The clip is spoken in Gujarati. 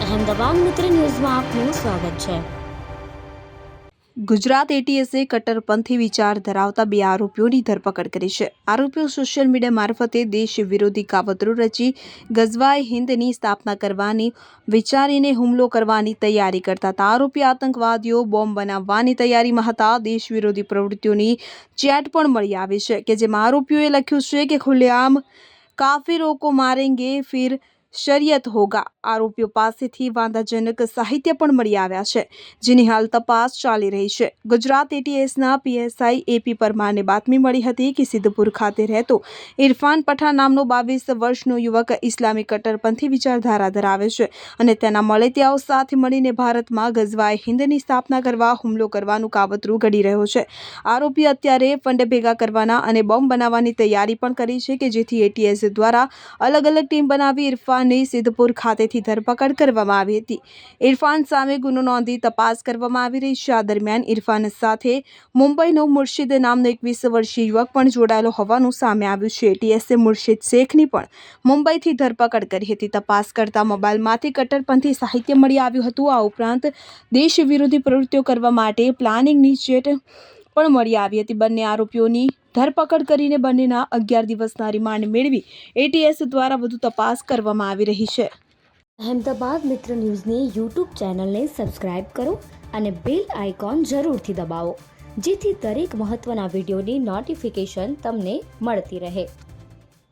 અહેમદાબાદ મિત્ર ન્યૂઝમાં આપનું સ્વાગત છે। ગુજરાત એટીએસે કટ્ટરપંથી વિચાર ધરાવતા 2 આરોપીઓની ધરપકડ કરી છે। આરોપીઓ સોશિયલ મીડિયા મારફતે દેશ વિરોધી કાવતરું રચી ગઝવાએ હિન્દની સ્થાપના કરવાની વિચારીને હુમલો કરવાની તૈયારી કરતા હતા। આરોપી આતંકવાદીઓ બોમ્બ બનાવવાની તૈયારીમાં હતા। દેશ વિરોધી પ્રવૃત્તિઓની ચેટ પણ મળી આવી છે કે જેમાં આરોપીઓએ લખ્યું છે કે ખુલ્લેઆમ કાફિરો કો મારેંગે ફિર શરિયત હોગા। આરોપીઓ પાસેથી વાંધાજનક સાહિત્ય પણ મળી આવ્યા છે જેની હાલ તપાસ ચાલી રહી છે। ગુજરાત એટીએસના પીએસઆઈ એપી પરમારને બાતમી મળી હતી કે સિદ્ધપુર ખાતે રહેતો ઇરફાન પઠાણ નામનો 22 વર્ષનો યુવક ઇસ્લામી કટ્ટરપંથી વિચારધારા ધરાવે છે અને તેના મળતિયાઓ સાથે મળીને ભારતમાં ગઝવાએ હિન્દની સ્થાપના કરવા હુમલો કરવાનું કાવતરું ઘડી રહ્યો છે। આરોપી અત્યારે ફંડ ભેગા કરવાના અને બોમ્બ બનાવવાની તૈયારી પણ કરી છે કે જેથી એટીએસ દ્વારા અલગ અલગ ટીમ બનાવી ઇરફાનની સિદ્ધપુર ખાતેથી ધરપકડ કરવામાં આવી હતી। ઇરફાન સામે ગુનો નોંધી તપાસ કરવામાં આવી રહી છે। આ દરમિયાન ઇરફાન સાથે મુંબઈનો મુર્શિદ નામનો 21 વર્ષીય યુવક પણ જોડાયેલો હોવાનું સામે આવ્યું છે। એટીએસે મુર્શિદ શેખની પણ મુંબઈથી ધરપકડ કરી હતી। તપાસ કરતા મોબાઈલમાંથી કટ્ટરપંથી સાહિત્ય મળી આવ્યું હતું। આ ઉપરાંત દેશ વિરોધી પ્રવૃત્તિઓ કરવા માટે પ્લાનિંગની ચેટ પણ મળી આવી હતી। બંને આરોપીઓની ધરપકડ કરીને બંનેના 11 દિવસના રિમાન્ડ મેળવી એટીએસ દ્વારા વધુ તપાસ કરવામાં આવી રહી છે। અહેમદાબાદ મિત્ર ન્યૂઝની યુટ્યુબ ચેનલને સબસ્ક્રાઇબ કરો અને બેલ આઇકોન જરૂરથી દબાવો જેથી દરેક મહત્ત્વના વિડીયોની નોટિફિકેશન તમને મળતી રહે।